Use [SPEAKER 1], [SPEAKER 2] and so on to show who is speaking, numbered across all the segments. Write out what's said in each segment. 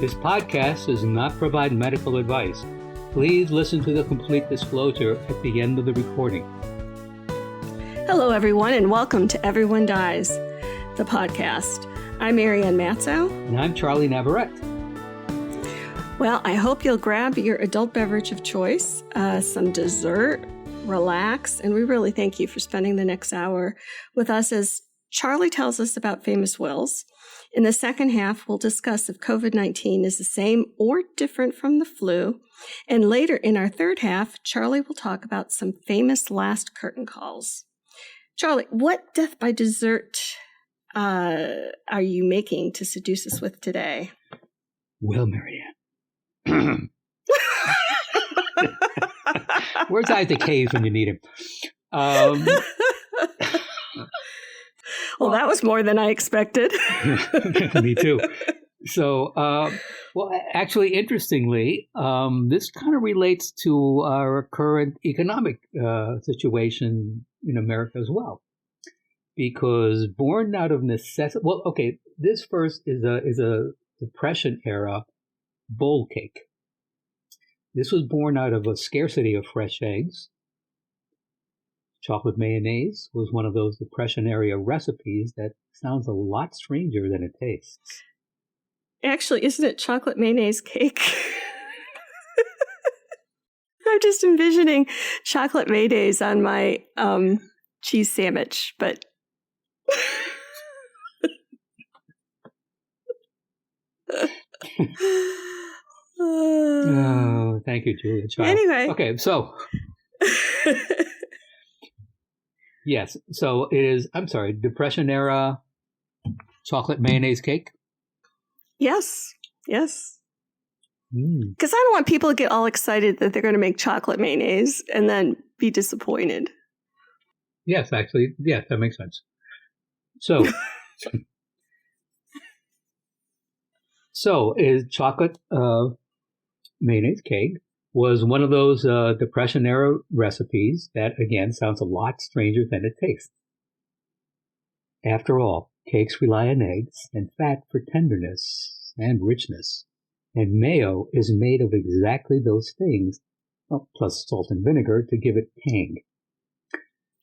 [SPEAKER 1] This podcast does not provide medical advice. Please listen to the complete disclosure at the end of the recording.
[SPEAKER 2] Hello, everyone, and welcome to Everyone Dies, the podcast. I'm Marianne Matzo.
[SPEAKER 1] And I'm Charlie Navarrete.
[SPEAKER 2] Well, I hope you'll grab your adult beverage of choice, some dessert, relax, and we really thank you for spending the next hour with us as Charlie tells us about famous wills. In the second half, we'll discuss if COVID-19 is the same or different from the flu. And later in our third half, Charlie will talk about some famous last curtain calls. Charlie, what death by dessert are you making to seduce us with today?
[SPEAKER 1] Well, Marianne. Where's Isaac Hayes when you need him?
[SPEAKER 2] Well, that was more than I expected.
[SPEAKER 1] Me too. So, actually, interestingly, this kind of relates to our current economic situation in America as well. Because born out of necessity, this first is a Depression era bowl cake. This was born out of a scarcity of fresh eggs. Chocolate mayonnaise was one of those Depression era recipes that sounds a lot stranger than it tastes.
[SPEAKER 2] Actually, isn't it chocolate mayonnaise cake? I'm just envisioning chocolate mayonnaise on my cheese sandwich, but...
[SPEAKER 1] Oh, thank you, Julia. Child.
[SPEAKER 2] Anyway.
[SPEAKER 1] Okay, so... Yes, so it is, Depression era chocolate mayonnaise cake?
[SPEAKER 2] Yes. Because I
[SPEAKER 1] Mm.
[SPEAKER 2] don't want people to get all excited that they're going to make chocolate mayonnaise and then be disappointed.
[SPEAKER 1] Yes, actually, yes, that makes sense. So, is chocolate mayonnaise cake was one of those Depression era recipes that, again, sounds a lot stranger than it tastes. After all, cakes rely on eggs and fat for tenderness and richness, and mayo is made of exactly those things, plus salt and vinegar to give it tang.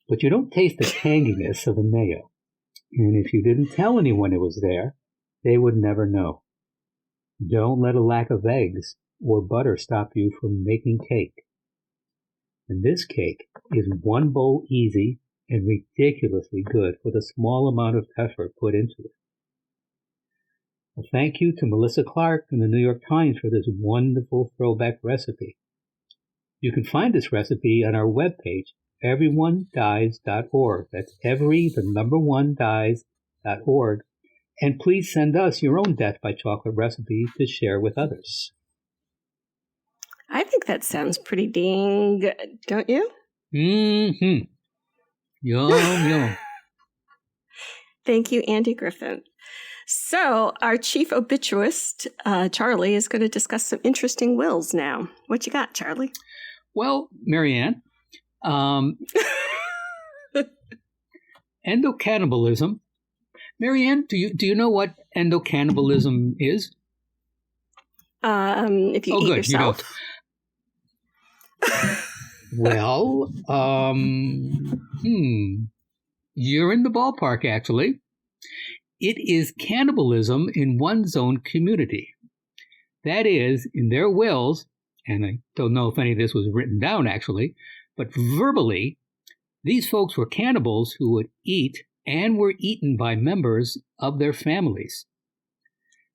[SPEAKER 1] But you don't taste the tanginess of the mayo, and if you didn't tell anyone it was there, they would never know. Don't let a lack of eggs or butter stop you from making cake. And this cake is one bowl easy and ridiculously good with a small amount of effort put into it. A thank you to Melissa Clark and the New York Times for this wonderful throwback recipe. You can find this recipe on our webpage, everyonedies.org. That's dies.org. And please send us your own death by chocolate recipe to share with others.
[SPEAKER 2] I think that sounds pretty dang good, don't you?
[SPEAKER 1] Mm-hmm. Yum.
[SPEAKER 2] Thank you, Andy Griffin. So our chief obituist, Charlie, is going to discuss some interesting wills now. What you got, Charlie?
[SPEAKER 1] Well, Marianne, endocannibalism. Marianne, do you know what endocannibalism is?
[SPEAKER 2] If you eat
[SPEAKER 1] good,
[SPEAKER 2] yourself.
[SPEAKER 1] You don't. Well, you're in the ballpark, actually. It is cannibalism in one's own community. That is, in their wills, and I don't know if any of this was written down, actually, but verbally, these folks were cannibals who would eat and were eaten by members of their families.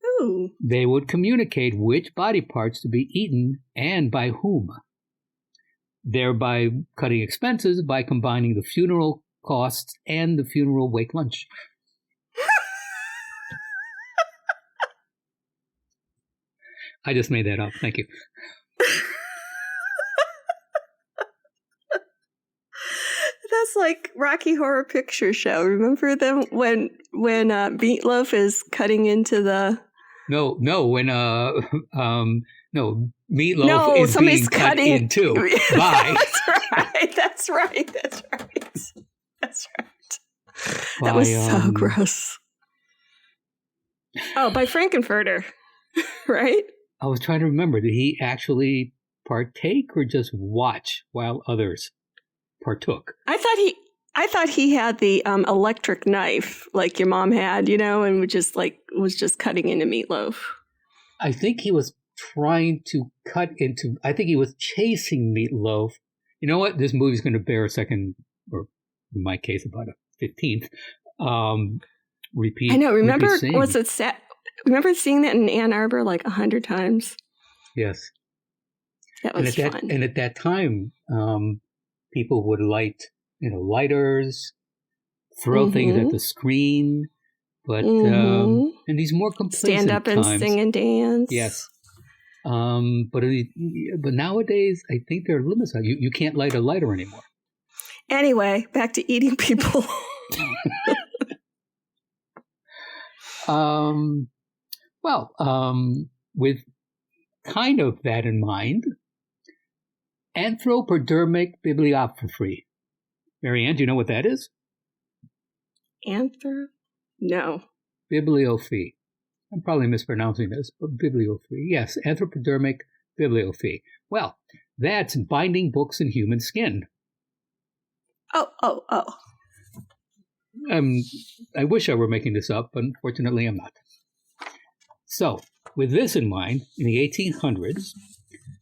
[SPEAKER 2] Ooh.
[SPEAKER 1] They would communicate which body parts to be eaten and by whom, thereby cutting expenses by combining the funeral costs and the funeral wake lunch. I just made that up. Thank you.
[SPEAKER 2] That's like Rocky Horror Picture Show. Remember them when Meatloaf is cutting into the...
[SPEAKER 1] No, Meatloaf is being cut in two. By...
[SPEAKER 2] That's right. That was so gross. Oh, by Frankenfurter. right?
[SPEAKER 1] I was trying to remember, did he actually partake or just watch while others partook?
[SPEAKER 2] I thought he had the electric knife like your mom had, and was just cutting into meatloaf.
[SPEAKER 1] I think he was trying to I think he was chasing Meatloaf. You know what? This movie's going to bear a second, or in my case, about a 15th repeat.
[SPEAKER 2] I know. Remember, remember seeing that in Ann Arbor like 100 times?
[SPEAKER 1] Yes.
[SPEAKER 2] That was fun.
[SPEAKER 1] And at that time, people would light, lighters, throw things at the screen. But in these more complacent
[SPEAKER 2] stand up
[SPEAKER 1] times,
[SPEAKER 2] and sing and dance.
[SPEAKER 1] Yes. But nowadays, I think there are limits on you. You can't light a lighter anymore.
[SPEAKER 2] Anyway, back to eating people.
[SPEAKER 1] With kind of that in mind, anthropodermic bibliopegy. Marianne, do you know what that is?
[SPEAKER 2] No.
[SPEAKER 1] Bibliopegy. I'm probably mispronouncing this, but bibliopegy. Yes, anthropodermic bibliopegy. Well, that's binding books in human skin.
[SPEAKER 2] Oh.
[SPEAKER 1] I wish I were making this up, but unfortunately I'm not. So, with this in mind, in the 1800s,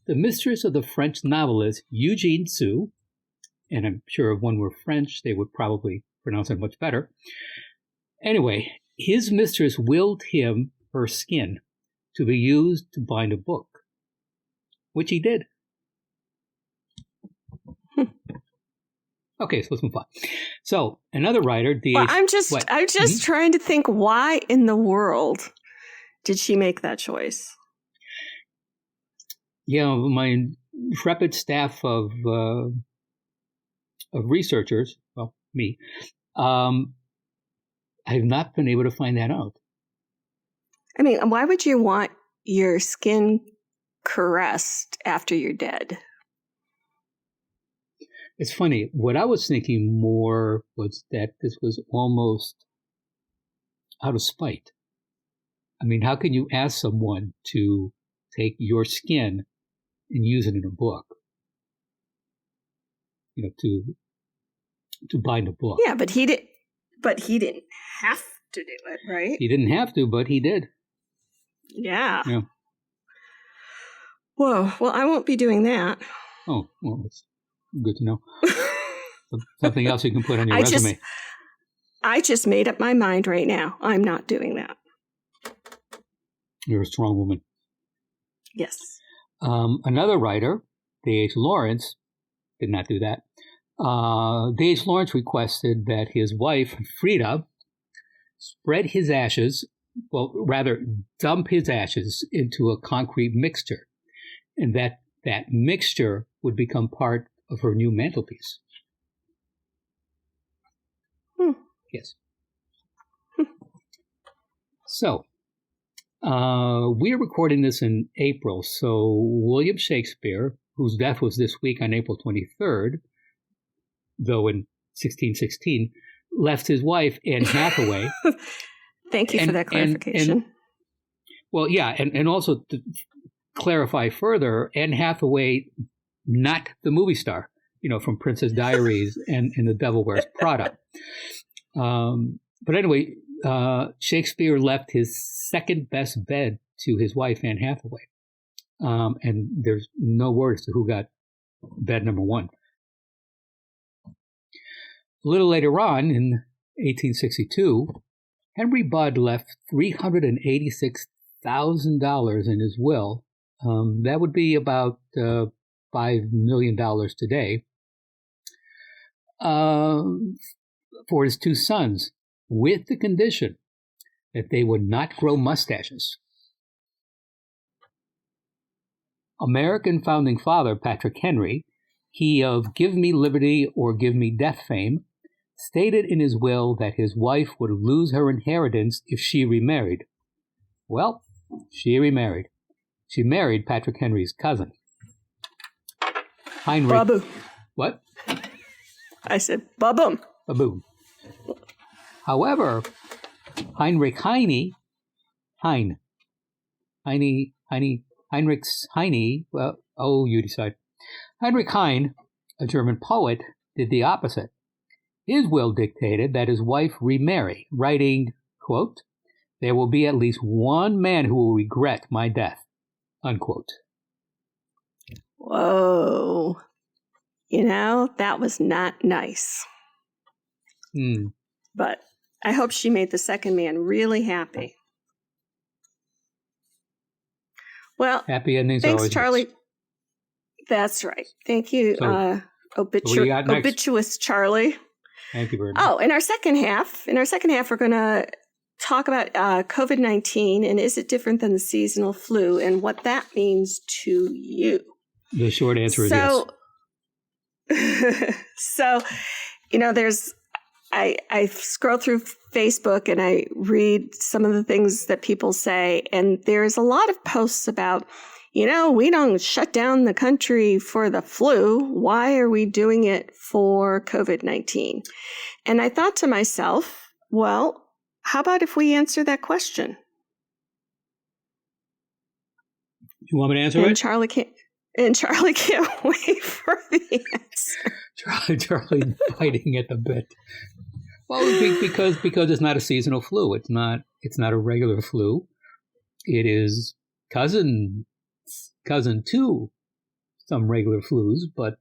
[SPEAKER 1] the mistress of the French novelist Eugene Sue, and I'm sure if one were French, they would probably pronounce it much better. Anyway, his mistress willed him her skin to be used to bind a book, which he did. Okay, so let's move on. So another writer,
[SPEAKER 2] I'm just trying to think, why in the world did she make that choice?
[SPEAKER 1] My intrepid staff of researchers, well, me, I've not been able to find that out.
[SPEAKER 2] I mean, why would you want your skin caressed after you're dead?
[SPEAKER 1] It's funny. What I was thinking more was that this was almost out of spite. I mean, how can you ask someone to take your skin and use it in a book? To bind a book.
[SPEAKER 2] Yeah, but he didn't have to do it, right?
[SPEAKER 1] He didn't have to, but he did.
[SPEAKER 2] Yeah. Whoa. Well, I won't be doing that.
[SPEAKER 1] Oh, well, that's good to know. Something else you can put on your resume.
[SPEAKER 2] I just made up my mind right now. I'm not doing that.
[SPEAKER 1] You're a strong woman.
[SPEAKER 2] Yes.
[SPEAKER 1] Another writer, D.H. Lawrence, did not do that. D.H. Lawrence requested that his wife, Frida, spread his ashes, dump his ashes into a concrete mixture, and that mixture would become part of her new mantelpiece. Yes. So, we're recording this in April, so William Shakespeare, whose death was this week on April 23rd, though in 1616, left his wife, Anne Hathaway.
[SPEAKER 2] Thank you for that clarification.
[SPEAKER 1] And also to clarify further, Anne Hathaway, not the movie star, from Princess Diaries and The Devil Wears Prada. But anyway, Shakespeare left his second best bed to his wife, Anne Hathaway. And there's no word as to who got bed number one. A little later on, in 1862, Henry Budd left $386,000 in his will. That would be about $5 million today, for his two sons, with the condition that they would not grow mustaches. American founding father Patrick Henry, he of Give Me Liberty or Give Me Death fame, stated in his will that his wife would lose her inheritance if she remarried. Well, she remarried. She married Patrick Henry's cousin, Heinrich.
[SPEAKER 2] Babu.
[SPEAKER 1] What?
[SPEAKER 2] I said baboom.
[SPEAKER 1] Baboom. However, Heinrich Heine You decide. Heinrich Heine, a German poet, did the opposite. His will dictated that his wife remarry, writing, quote, "There will be at least one man who will regret my death," unquote.
[SPEAKER 2] Whoa. That was not nice. But I hope she made the second man really happy. Well,
[SPEAKER 1] happy endings.
[SPEAKER 2] Thanks, Charlie. Best. That's right. Thank you, obituous Charlie.
[SPEAKER 1] Thank you very much.
[SPEAKER 2] Oh, in our second half, we're going to talk about COVID-19 and is it different than the seasonal flu and what that means to you.
[SPEAKER 1] The short answer is yes.
[SPEAKER 2] So, I scroll through Facebook and I read some of the things that people say, and there's a lot of posts about, we don't shut down the country for the flu. Why are we doing it for COVID-19? And I thought to myself, well, how about if we answer that question?
[SPEAKER 1] You want me to answer it?
[SPEAKER 2] Charlie can't wait for the answer.
[SPEAKER 1] Charlie biting at the bit. Well, because it's not a seasonal flu. It's not a regular flu. It is cousin to some regular flus, but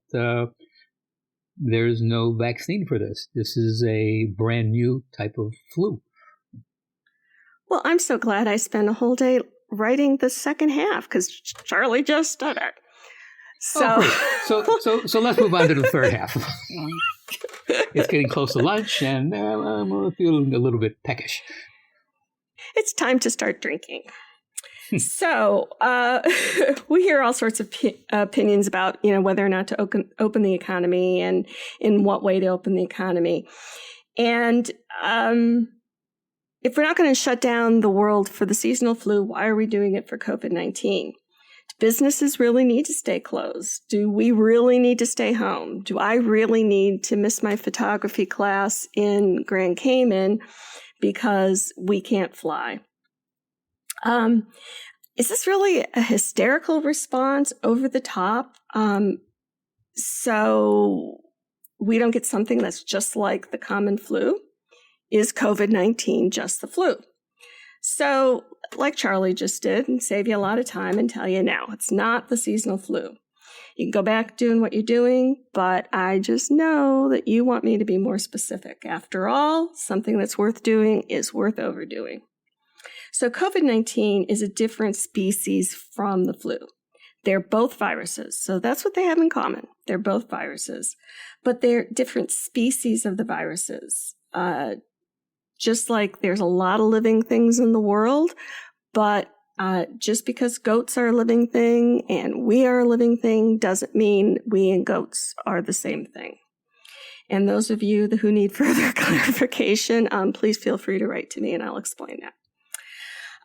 [SPEAKER 1] there's no vaccine for this. This is a brand new type of flu.
[SPEAKER 2] Well, I'm so glad I spent a whole day writing the second half because Charlie just did it. So,
[SPEAKER 1] so let's move on to the third half. It's getting close to lunch, and I'm feeling a little bit peckish.
[SPEAKER 2] It's time to start drinking. So we hear all sorts of opinions about, whether or not to open the economy and in what way to open the economy. And if we're not going to shut down the world for the seasonal flu, why are we doing it for COVID-19? Do businesses really need to stay closed? Do we really need to stay home? Do I really need to miss my photography class in Grand Cayman because we can't fly? Is this really a hysterical response, over the top, so we don't get something that's just like the common flu? Is COVID-19 just the flu? So, like Charlie just did, and save you a lot of time and tell you, no, it's not the seasonal flu. You can go back doing what you're doing, but I just know that you want me to be more specific. After all, something that's worth doing is worth overdoing. So COVID-19 is a different species from the flu. They're both viruses, so that's what they have in common. They're both viruses, but they're different species of the viruses. Just like there's a lot of living things in the world, but just because goats are a living thing and we are a living thing doesn't mean we and goats are the same thing. And those of you who need further clarification, please feel free to write to me and I'll explain that.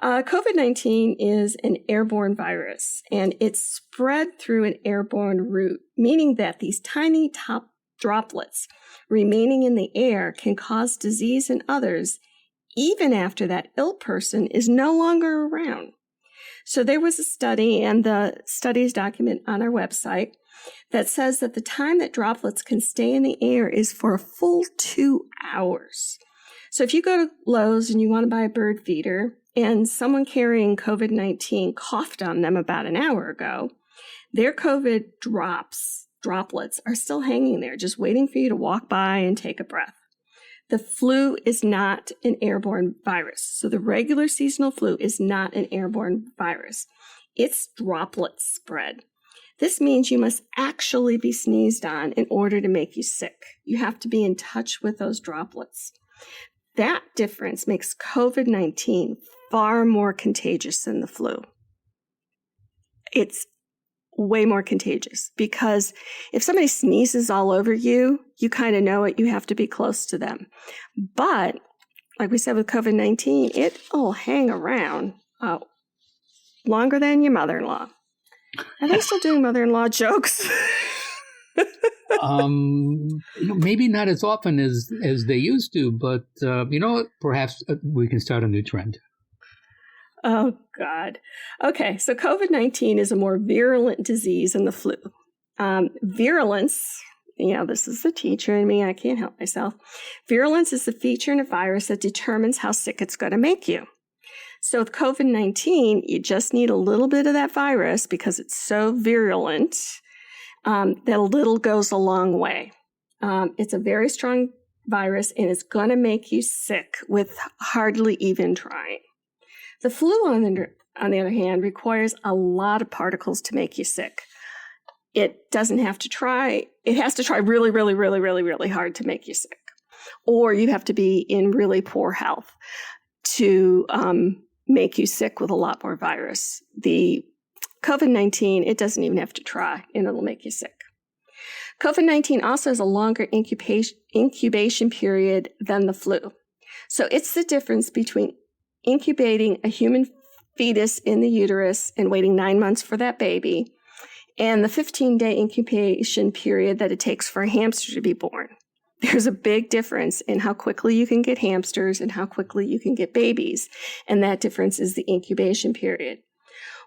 [SPEAKER 2] COVID-19 is an airborne virus, and it's spread through an airborne route, meaning that these tiny top droplets remaining in the air can cause disease in others, even after that ill person is no longer around. So there was a study, and the studies document on our website, that says that the time that droplets can stay in the air is for a full 2 hours. So if you go to Lowe's and you want to buy a bird feeder, and someone carrying COVID-19 coughed on them about an hour ago, their COVID droplets are still hanging there, just waiting for you to walk by and take a breath. The flu is not an airborne virus. So the regular seasonal flu is not an airborne virus. It's droplet spread. This means you must actually be sneezed on in order to make you sick. You have to be in touch with those droplets. That difference makes COVID-19 far more contagious than the flu. It's way more contagious because if somebody sneezes all over you, you kind of know it. You have to be close to them. But like we said with COVID-19, it'll hang around longer than your mother-in-law. Are they still doing mother-in-law jokes?
[SPEAKER 1] Maybe not as often as they used to, but perhaps we can start a new trend.
[SPEAKER 2] Oh, God. Okay, so COVID-19 is a more virulent disease than the flu. Virulence, this is the teacher in me. I can't help myself. Virulence is the feature in a virus that determines how sick it's going to make you. So with COVID-19, you just need a little bit of that virus because it's so virulent that a little goes a long way. It's a very strong virus, and it's going to make you sick with hardly even trying. The flu, on the other hand, requires a lot of particles to make you sick. It doesn't have to try. It has to try really, really, really, really, really hard to make you sick. Or you have to be in really poor health to make you sick with a lot more virus. The COVID-19, it doesn't even have to try, and it'll make you sick. COVID-19 also has a longer incubation period than the flu. So it's the difference between incubating a human fetus in the uterus and waiting 9 months for that baby, and the 15-day incubation period that it takes for a hamster to be born. There's a big difference in how quickly you can get hamsters and how quickly you can get babies, and that difference is the incubation period.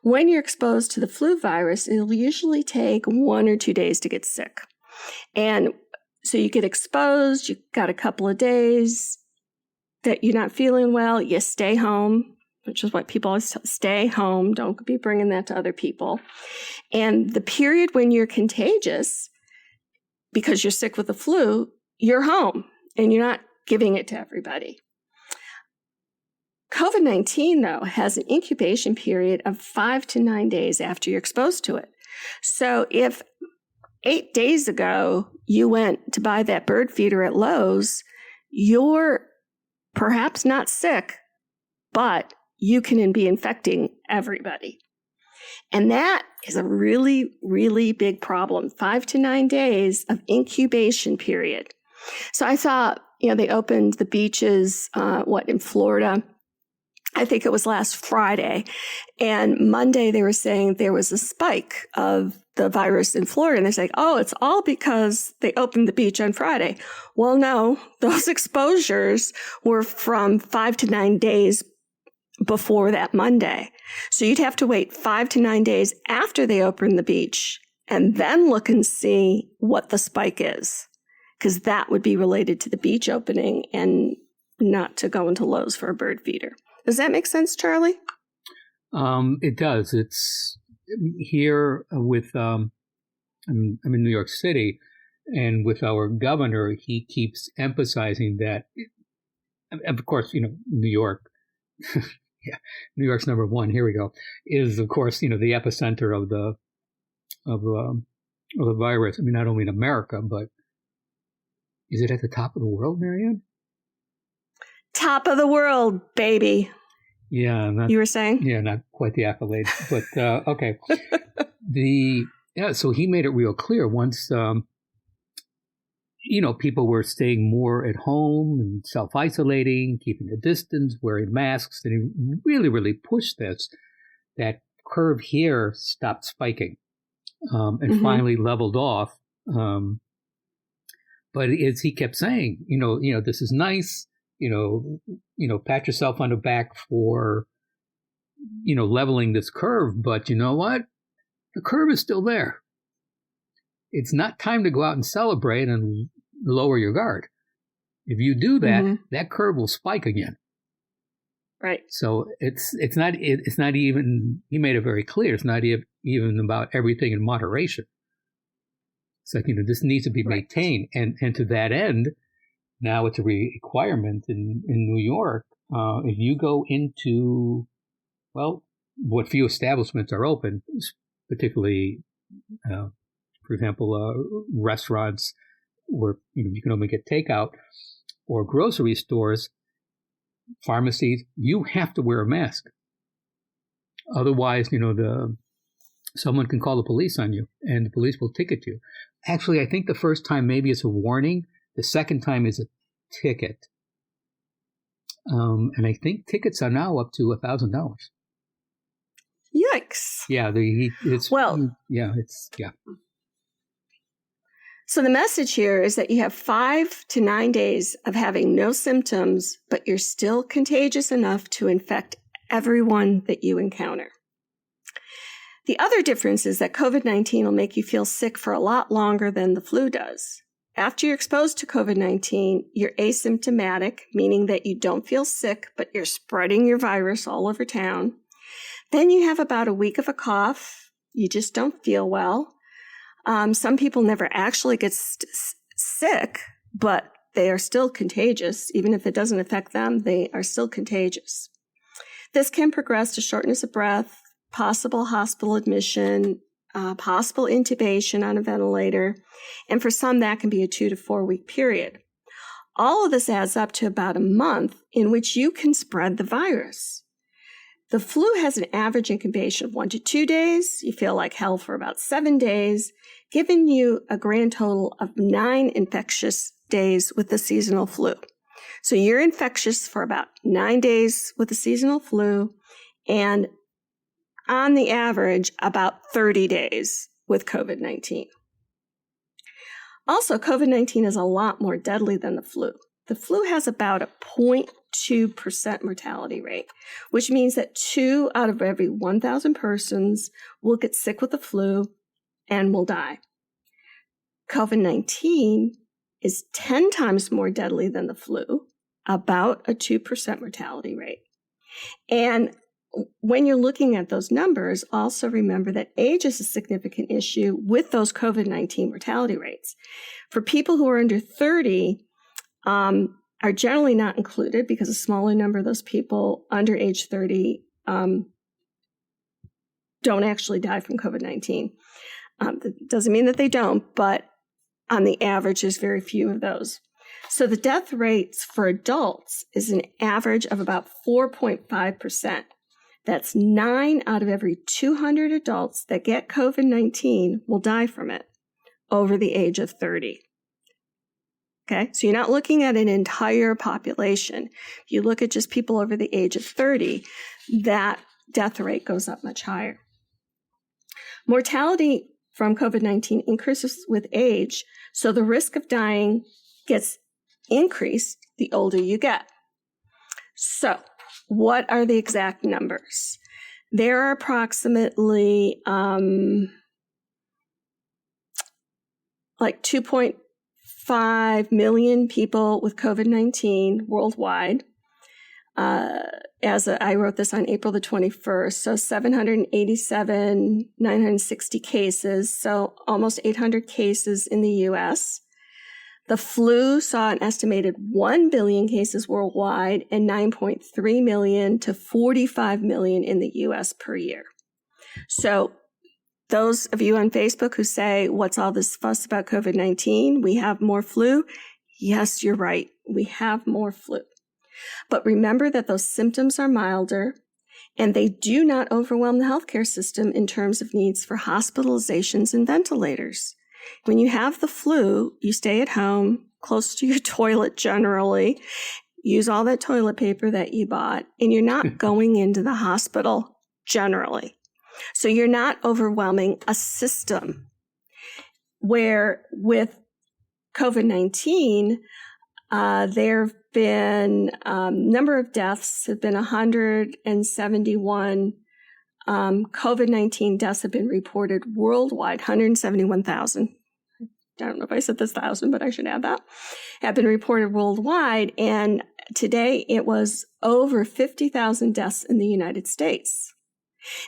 [SPEAKER 2] When you're exposed to the flu virus, it'll usually take 1 or 2 days to get sick. And so you get exposed, you've got a couple of days that you're not feeling well, you stay home, which is what people always tell, stay home, don't be bringing that to other people. And the period when you're contagious, because you're sick with the flu, you're home and you're not giving it to everybody. COVID-19, though, has an incubation period of 5 to 9 days after you're exposed to it. So if 8 days ago you went to buy that bird feeder at Lowe's, you're perhaps not sick, but you can be infecting everybody. And that is a really, really big problem. 5 to 9 days of incubation period. So I saw, they opened the beaches, in Florida. I think it was last Friday. And Monday they were saying there was a spike of the virus in Florida. And they're saying, oh, it's all because they opened the beach on Friday. Well, no, those exposures were from 5 to 9 days before that Monday. So you'd have to wait 5 to 9 days after they opened the beach and then look and see what the spike is, because that would be related to the beach opening and not to go into Lowe's for a bird feeder. Does that make sense, Charlie?
[SPEAKER 1] It does. It's here with, I'm in New York City, and with our governor, he keeps emphasizing that, of course, New York, yeah, New York's number one, here we go, is, of course, the epicenter of the virus. I mean, not only in America, but is it at the top of the world, Marianne?
[SPEAKER 2] Top of the world, baby.
[SPEAKER 1] Yeah.
[SPEAKER 2] You were saying?
[SPEAKER 1] Yeah, not quite the accolade, but okay. So he made it real clear once, people were staying more at home and self-isolating, keeping a distance, wearing masks, and he really, really pushed this. That curve here stopped spiking and finally leveled off. But as he kept saying, this is nice. Pat yourself on the back for, leveling this curve. But you know what? The curve is still there. It's not time to go out and celebrate and lower your guard. If you do that, that curve will spike again.
[SPEAKER 2] Right.
[SPEAKER 1] So it's not even, he made it very clear, it's not even about everything in moderation. It's like, this needs to be maintained. And to that end, now it's a requirement in New York. If you go into, what few establishments are open, particularly, for example, restaurants where you can only get takeout, or grocery stores, pharmacies, you have to wear a mask. Otherwise, someone can call the police on you, and the police will ticket you. Actually, I think the first time maybe it's a warning. The second time is a ticket. And I think tickets are now up to $1,000.
[SPEAKER 2] Yikes.
[SPEAKER 1] Yeah.
[SPEAKER 2] So the message here is that you have 5 to 9 days of having no symptoms, but you're still contagious enough to infect everyone that you encounter. The other difference is that COVID-19 will make you feel sick for a lot longer than the flu does. After you're exposed to COVID-19, you're asymptomatic, meaning that you don't feel sick, but you're spreading your virus all over town. Then you have about a week of a cough. You just don't feel well. Some people never actually get sick, but they are still contagious. Even if it doesn't affect them, they are still contagious. This can progress to shortness of breath, possible hospital admission, possible intubation on a ventilator, and for some that can be a 2 to 4 week period. All of this adds up to about a month in which you can spread the virus. The flu has an average incubation of 1 to 2 days. You feel like hell for about 7 days, giving you a grand total of 9 infectious days with the seasonal flu. So you're infectious for about 9 days with the seasonal flu, and on the average, about 30 days with COVID-19. Also, COVID-19 is a lot more deadly than the flu. The flu has about a 0.2% mortality rate, which means that 2 out of every 1,000 persons will get sick with the flu and will die. COVID-19 is 10 times more deadly than the flu, about a 2% mortality rate. And when you're looking at those numbers, also remember that age is a significant issue with those COVID-19 mortality rates. For people who are under 30, are generally not included because a smaller number of those people under age 30 don't actually die from COVID-19. That doesn't mean that they don't, but on the average, there's very few of those. So the death rates for adults is an average of about 4.5%. That's 9 out of every 200 adults that get COVID-19 will die from it over the age of 30. Okay, so you're not looking at an entire population. If you look at just people over the age of 30, that death rate goes up much higher. Mortality from COVID-19 increases with age, so the risk of dying gets increased the older you get. So, what are the exact numbers? There are approximately like 2.5 million people with COVID-19 worldwide. I wrote this on April the 21st, so 960 cases, so almost 800 cases in the U.S. The flu saw an estimated 1 billion cases worldwide and 9.3 million to 45 million in the U.S. per year. So those of you on Facebook who say, what's all this fuss about COVID-19? We have more flu. Yes, you're right. We have more flu. But remember that those symptoms are milder and they do not overwhelm the healthcare system in terms of needs for hospitalizations and ventilators. When you have the flu, you stay at home, close to your toilet generally, use all that toilet paper that you bought, and you're not going into the hospital generally. So you're not overwhelming a system. Where with COVID-19, there have been number of deaths have been 171. COVID-19 deaths have been reported worldwide, 171,000. I don't know if I said this 1,000, but I should add that. Have been reported worldwide, and today it was over 50,000 deaths in the United States.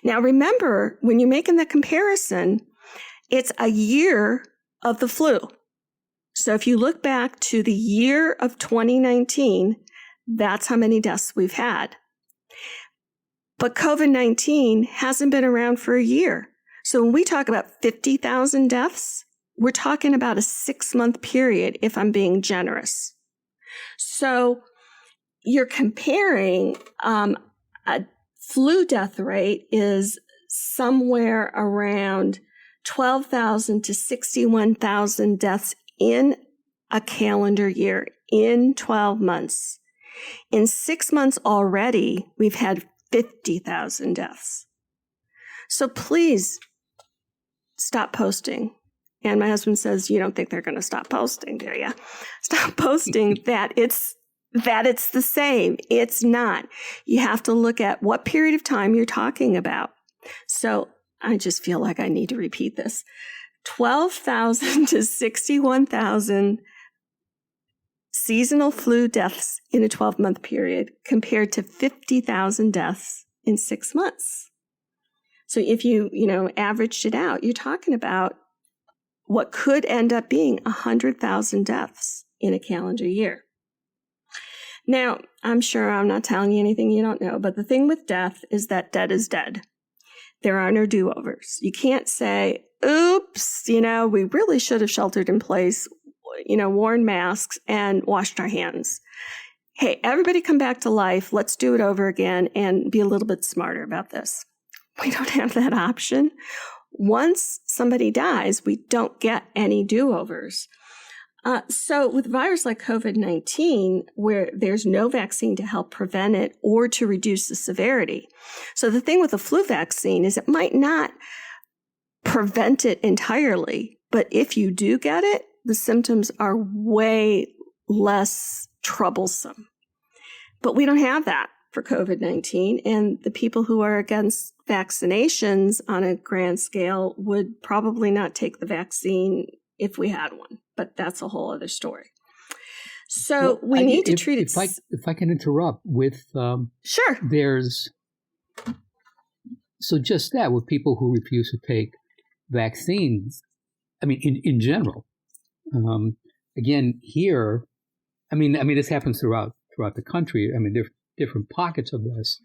[SPEAKER 2] Now remember, when you're making the comparison, it's a year of the flu. So if you look back to the year of 2019, that's how many deaths we've had. But COVID-19 hasn't been around for a year. So when we talk about 50,000 deaths, we're talking about a 6-month period, if I'm being generous. So you're comparing a flu death rate is somewhere around 12,000 to 61,000 deaths in a calendar year, in 12 months. In 6 months already, we've had 50,000 deaths. So please stop posting. And my husband says, you don't think they're going to stop posting, do you? Stop posting that it's that it's the same. It's not. You have to look at what period of time you're talking about. So I just feel like I need to repeat this. 12,000 to 61,000 seasonal flu deaths in a 12-month period compared to 50,000 deaths in 6 months. So if you averaged it out, you're talking about what could end up being 100,000 deaths in a calendar year. Now, I'm sure I'm not telling you anything you don't know, but the thing with death is that dead is dead. There are no do-overs. You can't say, oops, we really should have sheltered in place, worn masks and washed our hands. Hey, everybody come back to life. Let's do it over again and be a little bit smarter about this. We don't have that option. Once somebody dies, we don't get any do-overs. So with a virus like COVID-19, where there's no vaccine to help prevent it or to reduce the severity. So the thing with the flu vaccine is it might not prevent it entirely, but if you do get it, the symptoms are way less troublesome. But we don't have that for COVID-19, and the people who are against vaccinations on a grand scale would probably not take the vaccine if we had one, but that's a whole other story. So we need to treat it.
[SPEAKER 1] If I can interrupt with,
[SPEAKER 2] sure.
[SPEAKER 1] There's, so just that with people who refuse to take vaccines, I mean, in general, again, here, I mean, this happens throughout the country. I mean, there are different pockets of this.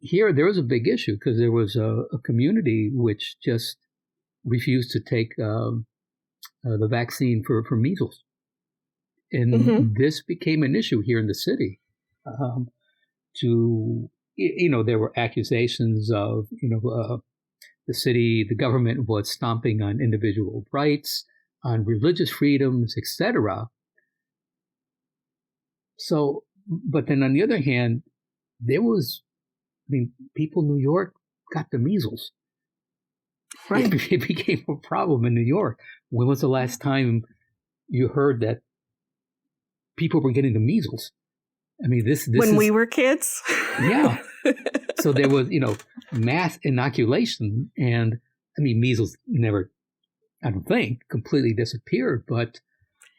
[SPEAKER 1] Here, there was a big issue because there was a community which just refused to take the vaccine for measles. And this became an issue here in the city. There were accusations of, the government was stomping on individual rights, on religious freedoms, etc. So, but then on the other hand, people in New York got the measles. Right. It became a problem in New York. When was the last time you heard that people were getting the measles? I mean, this
[SPEAKER 2] when we were kids.
[SPEAKER 1] Yeah. So there was, mass inoculation, and I mean, measles never, I don't think, completely disappeared, but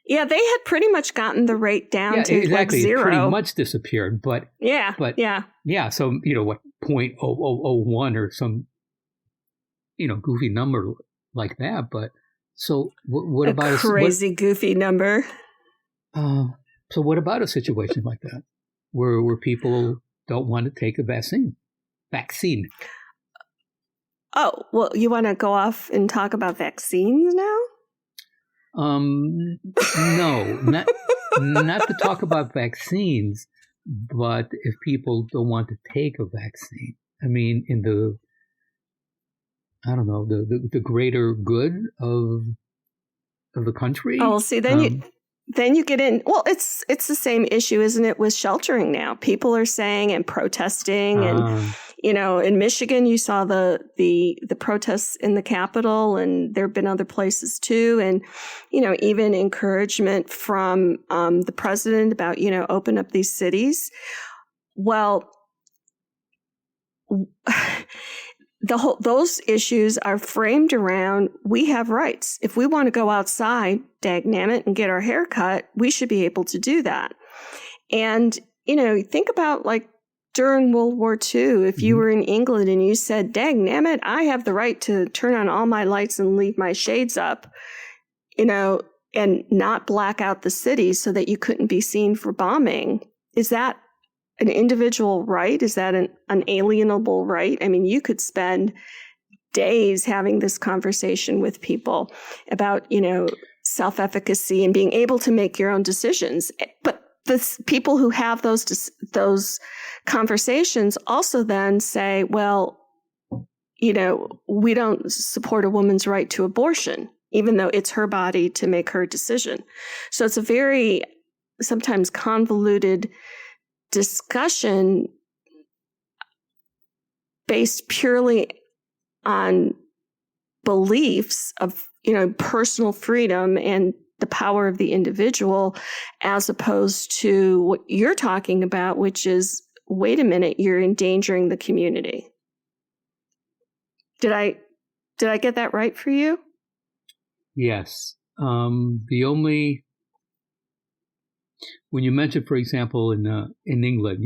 [SPEAKER 2] yeah, they had pretty much gotten the rate down to
[SPEAKER 1] exactly.
[SPEAKER 2] like 0.
[SPEAKER 1] It pretty much disappeared, but
[SPEAKER 2] yeah.
[SPEAKER 1] So 0.0001 or some goofy number like that. But so what about
[SPEAKER 2] crazy goofy number?
[SPEAKER 1] So what about a situation like that where people don't want to take a vaccine?
[SPEAKER 2] Oh, well, you want to go off and talk about vaccines now?
[SPEAKER 1] No, not to talk about vaccines, but if people don't want to take a vaccine, I mean, in the greater good of the country.
[SPEAKER 2] Oh, well, see, then you get in. Well, it's the same issue, isn't it, with sheltering now? People are saying and protesting, and in Michigan, you saw the protests in the Capitol, and there have been other places too, and even encouragement from the president about open up these cities. Well, those issues are framed around, we have rights. If we want to go outside, dagnammit, and get our hair cut, we should be able to do that. And, think about like during World War II, if you were in England and you said, dagnammit, I have the right to turn on all my lights and leave my shades up, and not black out the city so that you couldn't be seen for bombing. Is that an individual right? Is that an unalienable right? I mean, you could spend days having this conversation with people about, self-efficacy and being able to make your own decisions. But the people who have those conversations also then say, well, we don't support a woman's right to abortion, even though it's her body to make her decision. So it's a very sometimes convoluted discussion based purely on beliefs of, personal freedom and the power of the individual, as opposed to what you're talking about, which is, wait a minute, you're endangering the community. Did I get that right for you?
[SPEAKER 1] Yes. When you mentioned, for example, in England,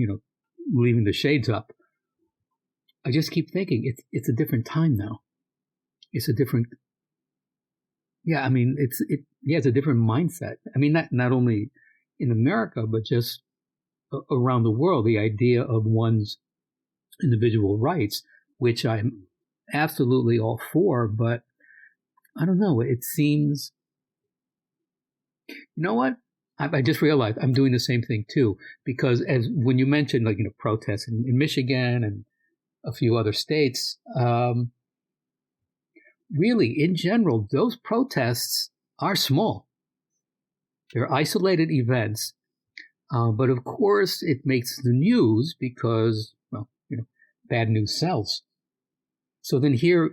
[SPEAKER 1] leaving the shades up, I just keep thinking it's a different time now. It's a different, it's a different mindset. I mean, not only in America, but just around the world, the idea of one's individual rights, which I'm absolutely all for, but I don't know. It seems, you know what? I just realized I'm doing the same thing too, because when you mentioned protests in Michigan and a few other states, really in general, those protests are small. They're isolated events, but of course it makes the news because, bad news sells. So then here,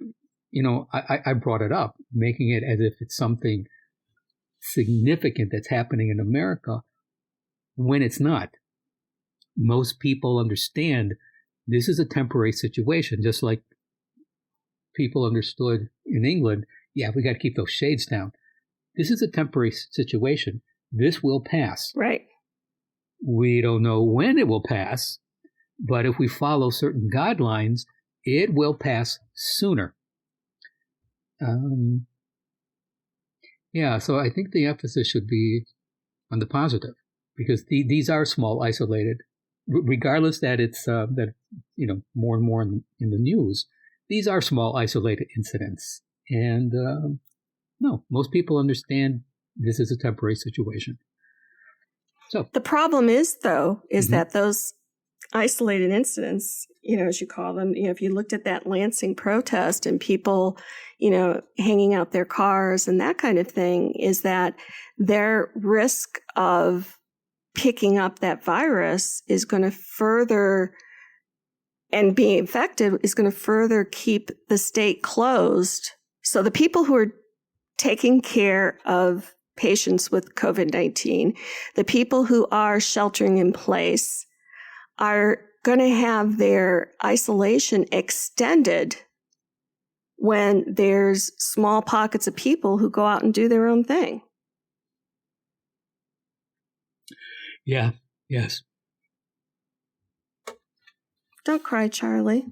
[SPEAKER 1] I brought it up, making it as if it's something significant that's happening in America when it's not. Most people understand this is a temporary situation, just like people understood in England, we got to keep those shades down. This is a temporary situation. This will pass.
[SPEAKER 2] Right.
[SPEAKER 1] We don't know when it will pass, but if we follow certain guidelines, it will pass sooner. So I think the emphasis should be on the positive, because these are small, isolated, regardless that it's more and more in the news. These are small, isolated incidents, and most people understand this is a temporary situation. So
[SPEAKER 2] the problem is that those isolated incidents, as you call them, if you looked at that Lansing protest and people, hanging out their cars and that kind of thing, is that their risk of picking up that virus is going to further, and being infected is going to further keep the state closed. So the people who are taking care of patients with COVID-19, the people who are sheltering in place, are going to have their isolation extended when there's small pockets of people who go out and do their own thing.
[SPEAKER 1] Yeah, yes.
[SPEAKER 2] Don't cry, Charlie.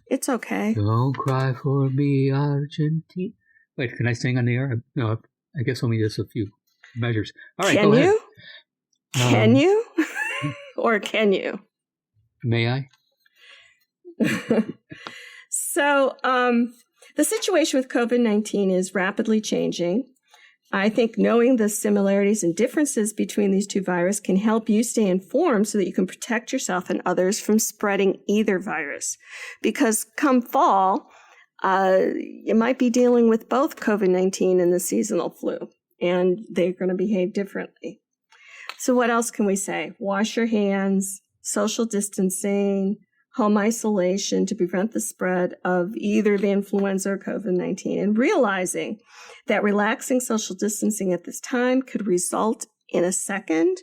[SPEAKER 2] It's okay.
[SPEAKER 1] Don't cry for me, Argentina. Wait, can I sing on the air? No, I guess only just a few measures. All right,
[SPEAKER 2] can
[SPEAKER 1] go
[SPEAKER 2] you?
[SPEAKER 1] Ahead.
[SPEAKER 2] Can you? Or can you?
[SPEAKER 1] May I?
[SPEAKER 2] So the situation with COVID-19 is rapidly changing. I think knowing the similarities and differences between these two viruses can help you stay informed so that you can protect yourself and others from spreading either virus. Because come fall, you might be dealing with both COVID-19 and the seasonal flu, and they're going to behave differently. So what else can we say? Wash your hands, social distancing, home isolation to prevent the spread of either the influenza or COVID-19, and realizing that relaxing social distancing at this time could result in a second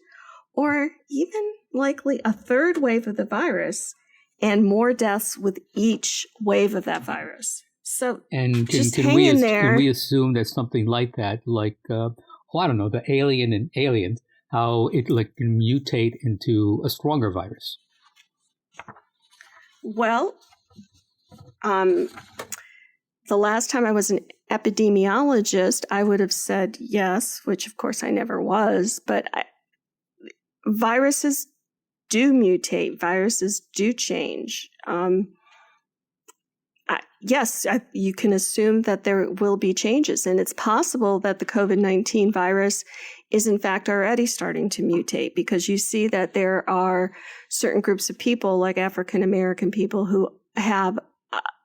[SPEAKER 2] or even likely a third wave of the virus and more deaths with each wave of that virus. So
[SPEAKER 1] and
[SPEAKER 2] hang in there.
[SPEAKER 1] Can we assume that something like that, like, I don't know, the alien and aliens, how it can mutate into a stronger virus?
[SPEAKER 2] Well, the last time I was an epidemiologist, I would have said yes, which of course I never was, but viruses do mutate, viruses do change. You can assume that there will be changes, and it's possible that the COVID-19 virus is in fact already starting to mutate, because you see that there are certain groups of people, like African American people, who have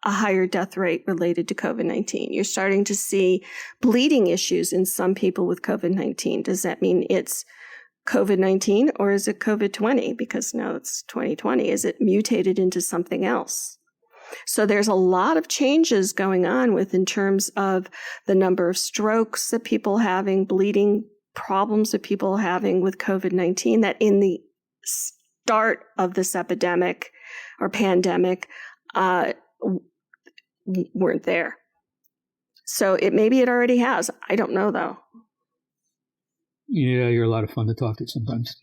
[SPEAKER 2] a higher death rate related to COVID-19. You're starting to see bleeding issues in some people with COVID-19. Does that mean it's COVID-19 or is it COVID-20? Because now it's 2020. Is it mutated into something else? So there's a lot of changes going on in terms of the number of strokes that people having, bleeding problems that people having with COVID-19 that in the start of this epidemic or pandemic weren't there. So maybe it already has. I don't know, though.
[SPEAKER 1] Yeah, you're a lot of fun to talk to sometimes.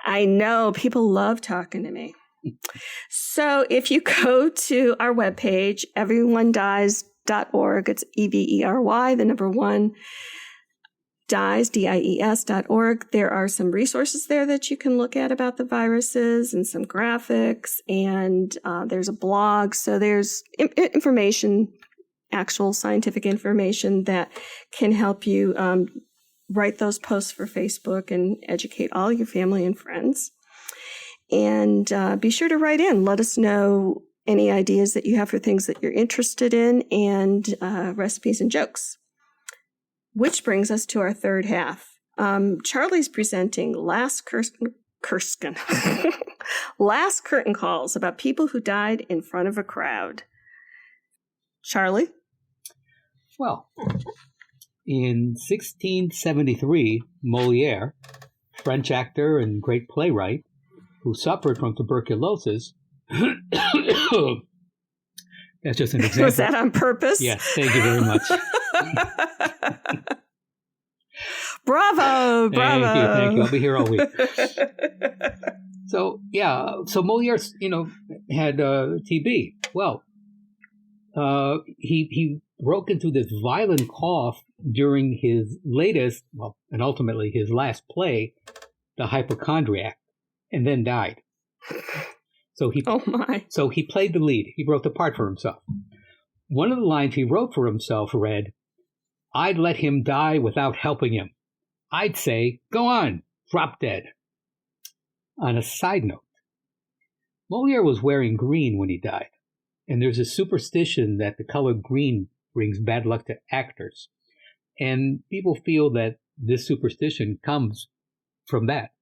[SPEAKER 2] I know. People love talking to me. So if you go to our webpage, everyonedies.org, it's EVERY, the number 1, dies, DIES.org. There are some resources there that you can look at about the viruses and some graphics, and there's a blog. So there's information, actual scientific information that can help you write those posts for Facebook and educate all your family and friends. And be sure to write in. Let us know any ideas that you have for things that you're interested in and recipes and jokes. Which brings us to our third half. Charlie's presenting last curtain calls about people who died in front of a crowd. Charlie?
[SPEAKER 1] Well, in 1673, Molière, French actor and great playwright, who suffered from tuberculosis. That's just an example.
[SPEAKER 2] Was that on purpose?
[SPEAKER 1] Yes, thank you very much.
[SPEAKER 2] Bravo!
[SPEAKER 1] Thank you. I'll be here all week. So Molière, had TB. Well, he broke into this violent cough during his latest, and ultimately his last play, The Hypochondriac, and then died. So he played the lead. He wrote the part for himself. One of the lines he wrote for himself read, "I'd let him die without helping him. I'd say, go on, drop dead." On a side note, Molière was wearing green when he died, and there's a superstition that the color green brings bad luck to actors. And people feel that this superstition comes from that.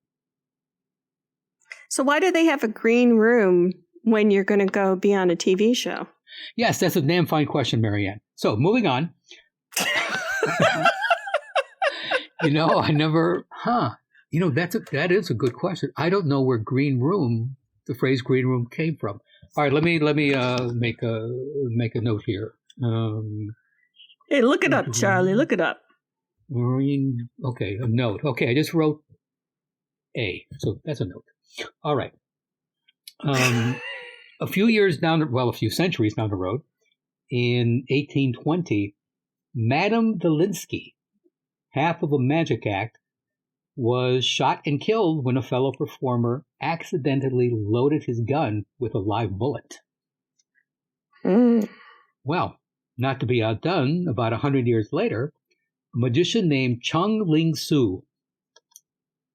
[SPEAKER 2] So why do they have a green room when you're going to go be on a TV show?
[SPEAKER 1] Yes, that's a damn fine question, Marianne. So moving on. That is a good question. I don't know where the phrase green room came from. All right, let me make a note here.
[SPEAKER 2] Hey, look it up, Charlie. Look it up.
[SPEAKER 1] Green. Okay, a note. Okay, I just wrote A, so that's a note. All right. A few centuries down the road, in 1820, Madame Delinsky, half of a magic act, was shot and killed when a fellow performer accidentally loaded his gun with a live bullet. Well, not to be outdone, about 100 years later, a magician named Chung Ling Soo,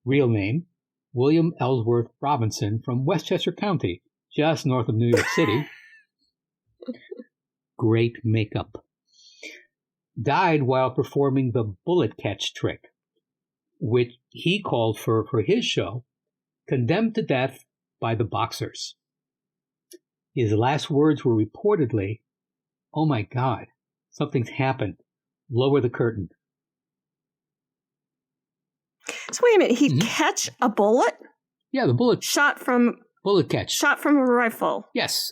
[SPEAKER 1] real name, William Ellsworth Robinson, from Westchester County, just north of New York City. Great makeup. Died while performing the bullet catch trick, which he called for his show, condemned to death by the boxers. His last words were reportedly, "Oh my God, something's happened. Lower the curtain."
[SPEAKER 2] So wait a minute, he'd catch a bullet?
[SPEAKER 1] Yeah, the bullet. Bullet catch.
[SPEAKER 2] Shot from a rifle.
[SPEAKER 1] Yes.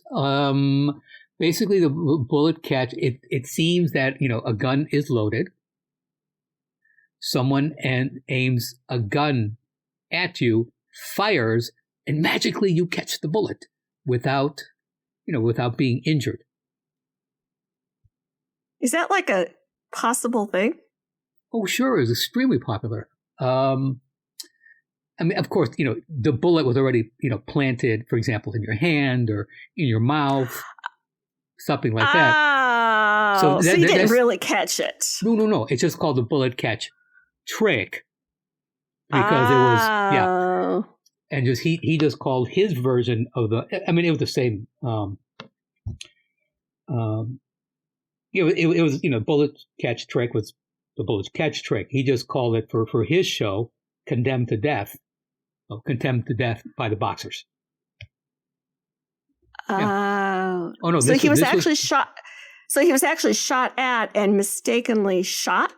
[SPEAKER 1] Basically, the bullet catch, it seems that, a gun is loaded. Someone aims a gun at you, fires, and magically you catch the bullet without being injured.
[SPEAKER 2] Is that like a possible thing?
[SPEAKER 1] Oh, sure. It's extremely popular. Of course, the bullet was already, planted, for example, in your hand or in your mouth, something like that.
[SPEAKER 2] So you didn't really catch it.
[SPEAKER 1] No. It's just called the bullet catch trick because it was, and just he just called his version of it was the same. It was bullet catch trick was the bullet catch trick. He just called it for his show, condemned to death by the boxers. Oh no!
[SPEAKER 2] So he was actually shot. So he was actually shot at and mistakenly shot.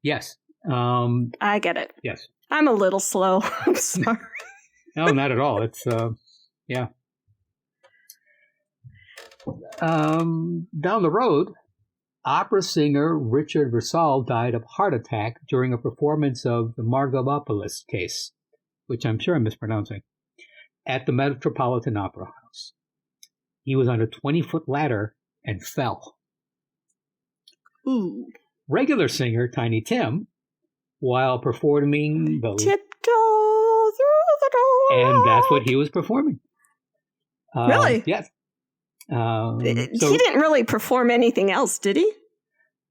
[SPEAKER 1] Yes.
[SPEAKER 2] I get it.
[SPEAKER 1] Yes.
[SPEAKER 2] I'm a little slow. I'm sorry.
[SPEAKER 1] No, not at all. It's yeah. Down the road, opera singer Richard Versal died of heart attack during a performance of the Margopolis case, which I'm sure I'm mispronouncing, at the Metropolitan Opera House. He was on a 20-foot ladder and fell.
[SPEAKER 2] Ooh.
[SPEAKER 1] Regular singer Tiny Tim, while performing the
[SPEAKER 2] Tiptoe Through the Door.
[SPEAKER 1] And that's what he was performing.
[SPEAKER 2] Really?
[SPEAKER 1] Yes.
[SPEAKER 2] So he didn't really perform anything else, did he?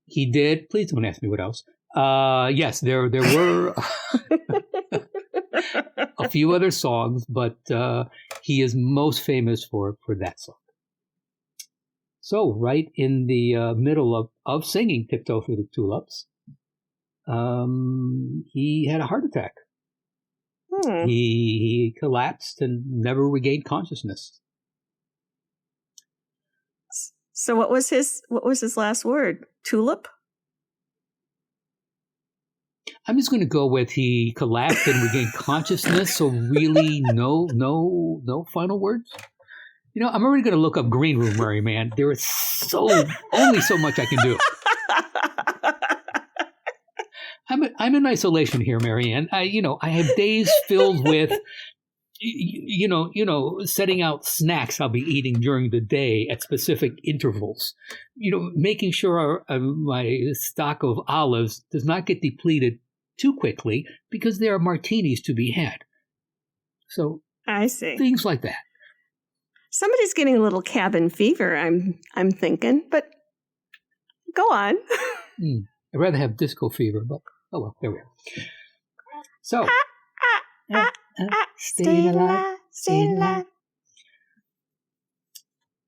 [SPEAKER 1] He did. Please don't ask me what else. Yes, there were a few other songs, but he is most famous for that song. So right in the middle of singing Tiptoe Through the Tulips, he had a heart attack. He collapsed and never regained consciousness.
[SPEAKER 2] So what was his last word? Tulip?
[SPEAKER 1] I'm just going to go with he collapsed and regained consciousness. So really, no final words. You know, I'm already going to look up Green Room, Mary, man. There is only so much I can do. I'm in isolation here, Marianne. I have days filled with, setting out snacks I'll be eating during the day at specific intervals. Making sure my stock of olives does not get depleted too quickly because there are martinis to be had. So
[SPEAKER 2] I see
[SPEAKER 1] things like that.
[SPEAKER 2] Somebody's getting a little cabin fever. I'm thinking, but go on.
[SPEAKER 1] I'd rather have disco fever, but oh well, there we are. So, stay alive, stay alive.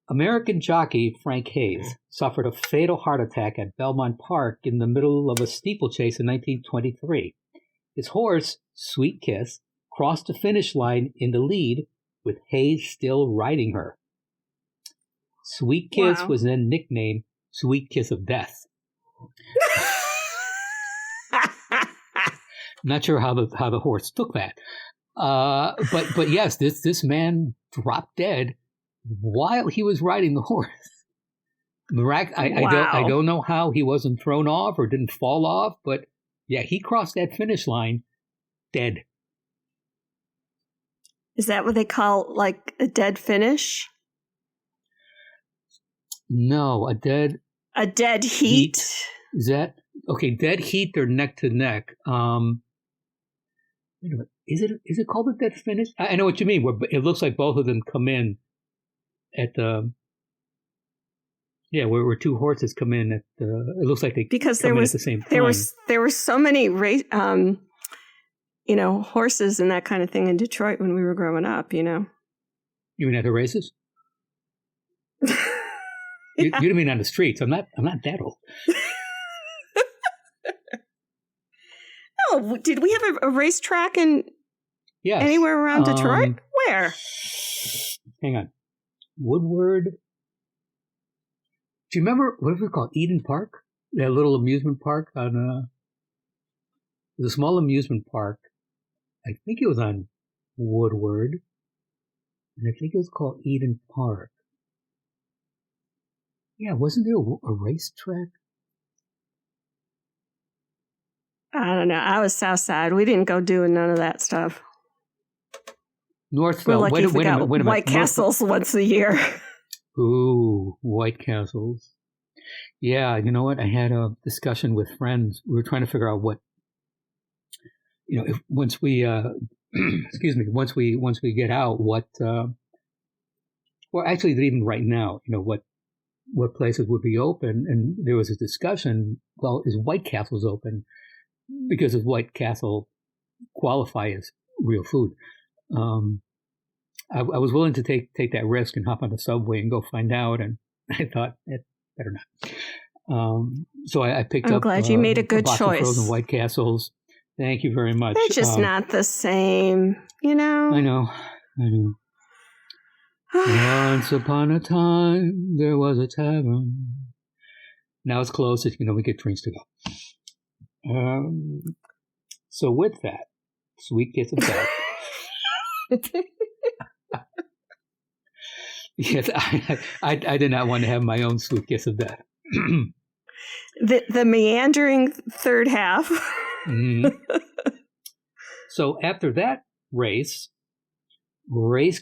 [SPEAKER 1] American jockey Frank Hayes suffered a fatal heart attack at Belmont Park in the middle of a steeplechase in 1923. His horse, Sweet Kiss, crossed the finish line in the lead, with Hayes still riding her. Sweet Kiss was then nicknamed Sweet Kiss of Death. Not sure how the horse took that, but yes, this man dropped dead while he was riding the horse. I don't know how he wasn't thrown off or didn't fall off, but yeah, he crossed that finish line dead.
[SPEAKER 2] Is that what they call like a dead finish? No,
[SPEAKER 1] a dead
[SPEAKER 2] heat.
[SPEAKER 1] Is that okay? Dead heat or neck to neck? Is it called a dead finish? I know what you mean. Where it looks like both of them come in at the where two horses come in at the. It looks like they because come in at the same time.
[SPEAKER 2] There were so many horses and that kind of thing in Detroit when we were growing up. You
[SPEAKER 1] mean at the races? Yeah. You mean on the streets? I'm not that old.
[SPEAKER 2] Oh, did we have a racetrack anywhere around Detroit? Where?
[SPEAKER 1] Hang on. Woodward. Do you remember what was it called? Eden Park? That little amusement park on it was a small amusement park. I think it was on Woodward. And I think it was called Eden Park. Yeah, wasn't there a racetrack?
[SPEAKER 2] I don't know. I was south side. We didn't go doing none of that stuff.
[SPEAKER 1] Northville.
[SPEAKER 2] We're lucky if we got White Castles once a year.
[SPEAKER 1] Ooh, White Castles. Yeah, you know what? I had a discussion with friends. We were trying to figure out what, if once we, once we get out, what, well, actually, even right now, what places would be open. And there was a discussion, well, is White Castles open? Because does White Castle qualify as real food? I was willing to take that risk and hop on the subway and go find out, and I thought it better not. So I picked up. I'm
[SPEAKER 2] glad you made a good
[SPEAKER 1] box
[SPEAKER 2] choice.
[SPEAKER 1] Of frozen White Castles. Thank you very much.
[SPEAKER 2] They're just not the same,
[SPEAKER 1] I know. Once upon a time, there was a tavern. Now it's closed. We get drinks to go. So with that, sweet kiss of death. Yes, I did not want to have my own sweet kiss of death.
[SPEAKER 2] the meandering third half.
[SPEAKER 1] Mm-hmm. So after that race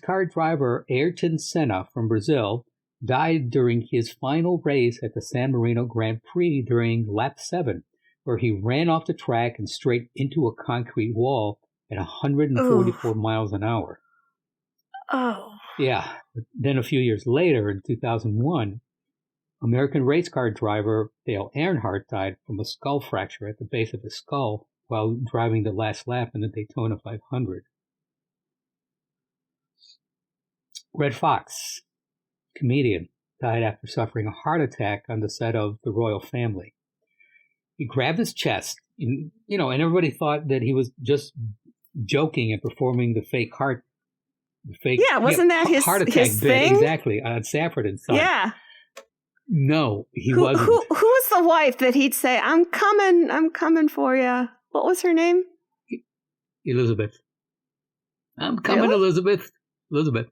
[SPEAKER 1] car driver Ayrton Senna from Brazil died during his final race at the San Marino Grand Prix during lap 7, where he ran off the track and straight into a concrete wall at 144 miles an hour.
[SPEAKER 2] Oh.
[SPEAKER 1] Yeah. But then a few years later, in 2001, American race car driver Dale Earnhardt died from a skull fracture at the base of his skull while driving the last lap in the Daytona 500. Red Fox, comedian, died after suffering a heart attack on the set of The Royal Family. He grabbed his chest, and everybody thought that he was just joking and performing the fake heart.
[SPEAKER 2] Wasn't that his
[SPEAKER 1] heart attack
[SPEAKER 2] his
[SPEAKER 1] bit
[SPEAKER 2] thing?
[SPEAKER 1] exactly on Sanford and Son?
[SPEAKER 2] Yeah.
[SPEAKER 1] No, he wasn't.
[SPEAKER 2] Who was the wife that he'd say, I'm coming for you? What was her name?
[SPEAKER 1] Elizabeth. I'm coming,
[SPEAKER 2] Really?
[SPEAKER 1] Elizabeth.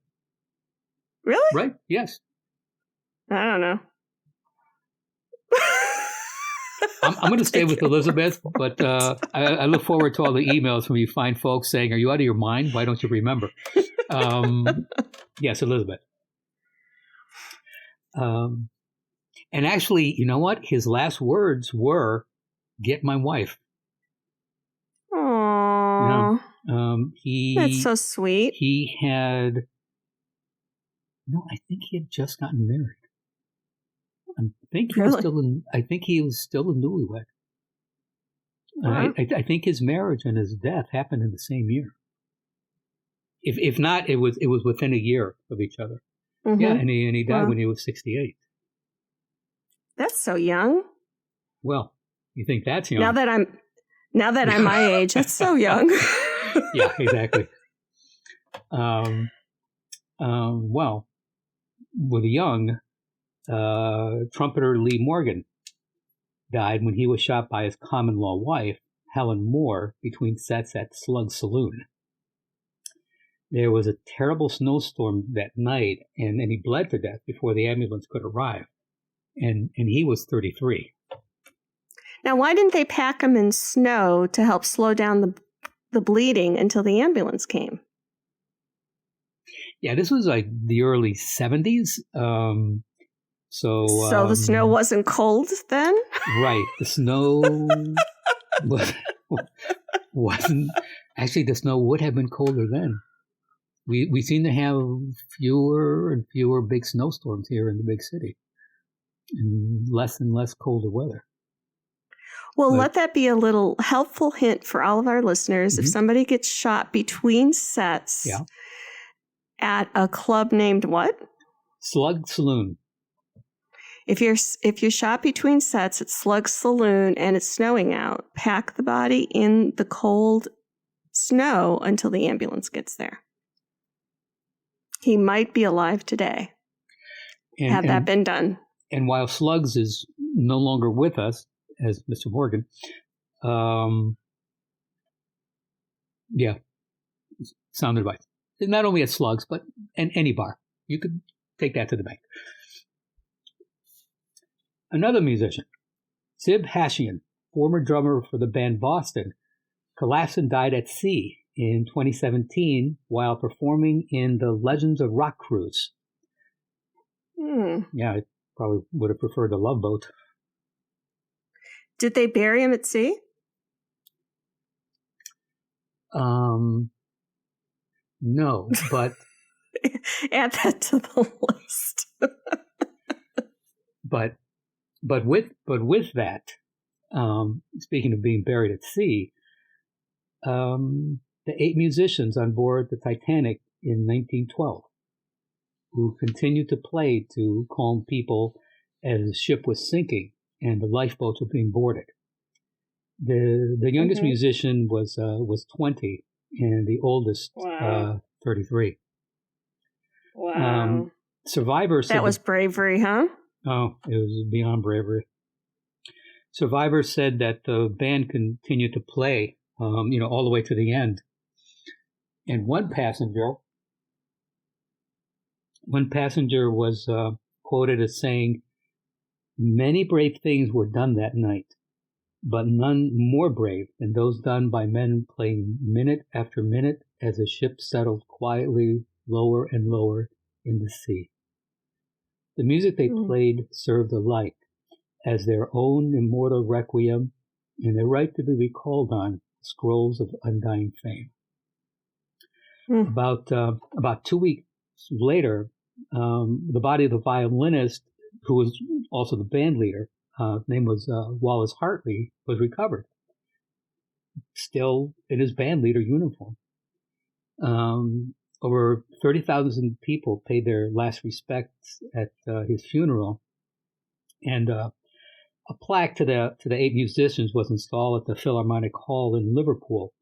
[SPEAKER 2] Really?
[SPEAKER 1] Right? Yes.
[SPEAKER 2] I don't know.
[SPEAKER 1] I'm going to stay with Elizabeth, but I look forward to all the emails from you fine folks saying, "Are you out of your mind? Why don't you remember?" Yes, Elizabeth. And actually, you know what? His last words were, "Get my wife."
[SPEAKER 2] Aww. That's so sweet.
[SPEAKER 1] He had... No, I think he had just gotten married. I think he was still a newlywed.
[SPEAKER 2] Wow.
[SPEAKER 1] I think his marriage and his death happened in the same year. If not, it was within a year of each other. Mm-hmm. Yeah, and he died when he was 68.
[SPEAKER 2] That's so young.
[SPEAKER 1] Well, you think that's young?
[SPEAKER 2] Now that I'm my age, that's so young.
[SPEAKER 1] Yeah, exactly. Well, with young, trumpeter Lee Morgan died when he was shot by his common-law wife, Helen Moore, between sets at Slug Saloon. There was a terrible snowstorm that night, and he bled to death before the ambulance could arrive. And he was 33.
[SPEAKER 2] Now, why didn't they pack him in snow to help slow down the bleeding until the ambulance came?
[SPEAKER 1] Yeah, this was like the early 70s. So
[SPEAKER 2] the snow wasn't cold then?
[SPEAKER 1] Right. The snow wasn't... Actually, the snow would have been colder then. We seem to have fewer and fewer big snowstorms here in the big city. And less colder weather.
[SPEAKER 2] Well, let that be a little helpful hint for all of our listeners. Mm-hmm. If somebody gets shot between sets at a club named what?
[SPEAKER 1] Slug Saloon.
[SPEAKER 2] If you're shot between sets at Slug Saloon and it's snowing out, pack the body in the cold snow until the ambulance gets there. He might be alive today. Had that been done.
[SPEAKER 1] And while Slugs is no longer with us, as Mr. Morgan, sound advice. Not only at Slugs, but in any bar. You could take that to the bank. Another musician, Sib Hashian, former drummer for the band Boston, collapsed and died at sea in 2017 while performing in the Legends of Rock cruise. Yeah, I probably would have preferred the Love Boat.
[SPEAKER 2] Did they bury him at sea?
[SPEAKER 1] No, but
[SPEAKER 2] add that to the list.
[SPEAKER 1] but with that, speaking of being buried at sea, the 8 musicians on board the Titanic in 1912, who continued to play to calm people as the ship was sinking and the lifeboats were being boarded. The youngest musician was 20, and the oldest 33.
[SPEAKER 2] Wow.
[SPEAKER 1] Survivors said
[SPEAKER 2] that was bravery, huh?
[SPEAKER 1] Oh, it was beyond bravery. Survivors said that the band continued to play, all the way to the end. And one passenger was quoted as saying, "Many brave things were done that night, but none more brave than those done by men playing minute after minute as the ship settled quietly lower and lower in the sea. The music they played served alike as their own immortal requiem and their right to be recalled on scrolls of undying fame." About 2 weeks later, the body of the violinist, who was also the band leader, name was Wallace Hartley, was recovered, still in his band leader uniform. Over 30,000 people paid their last respects at his funeral, and a plaque to the 8 musicians was installed at the Philharmonic Hall in Liverpool.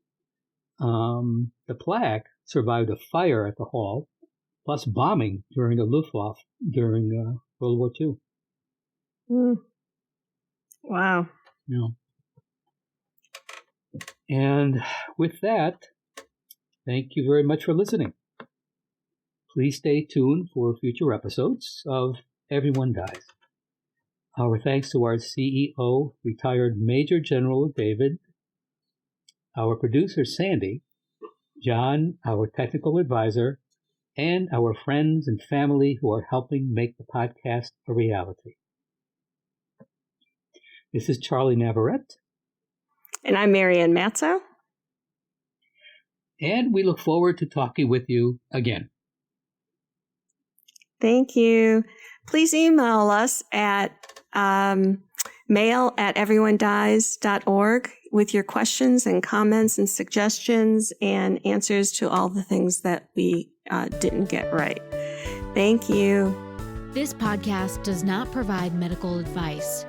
[SPEAKER 1] The plaque survived a fire at the hall, plus bombing during the Luftwaffe during World War II.
[SPEAKER 2] Wow.
[SPEAKER 1] Yeah. And with that, thank you very much for listening. Please stay tuned for future episodes of Everyone Dies. Our thanks to our CEO, retired Major General David, our producer, Sandy, John, our technical advisor, and our friends and family who are helping make the podcast a reality. This is Charlie Navarrete.
[SPEAKER 2] And I'm Marianne Matzo.
[SPEAKER 1] And we look forward to talking with you again.
[SPEAKER 2] Thank you. Please email us at mail@everyonedies.org with your questions and comments and suggestions and answers to all the things that we didn't get right. Thank you.
[SPEAKER 3] This podcast does not provide medical advice.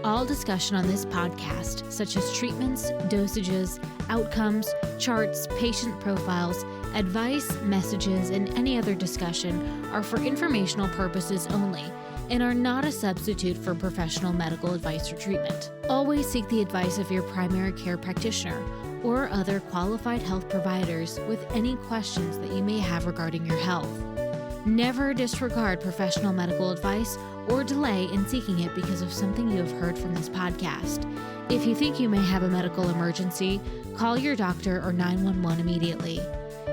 [SPEAKER 3] All discussion on this podcast, such as treatments, dosages, outcomes, charts, patient profiles, advice, messages, and any other discussion are for informational purposes only and are not a substitute for professional medical advice or treatment. Always seek the advice of your primary care practitioner or other qualified health providers with any questions that you may have regarding your health. Never disregard professional medical advice or delay in seeking it because of something you have heard from this podcast. If you think you may have a medical emergency, call your doctor or 911 immediately.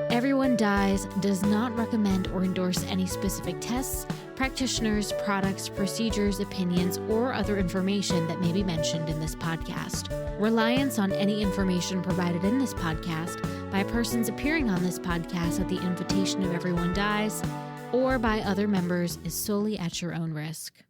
[SPEAKER 3] Everyone Dies does not recommend or endorse any specific tests, practitioners, products, procedures, opinions, or other information that may be mentioned in this podcast. Reliance on any information provided in this podcast by persons appearing on this podcast at the invitation of Everyone Dies or by other members is solely at your own risk.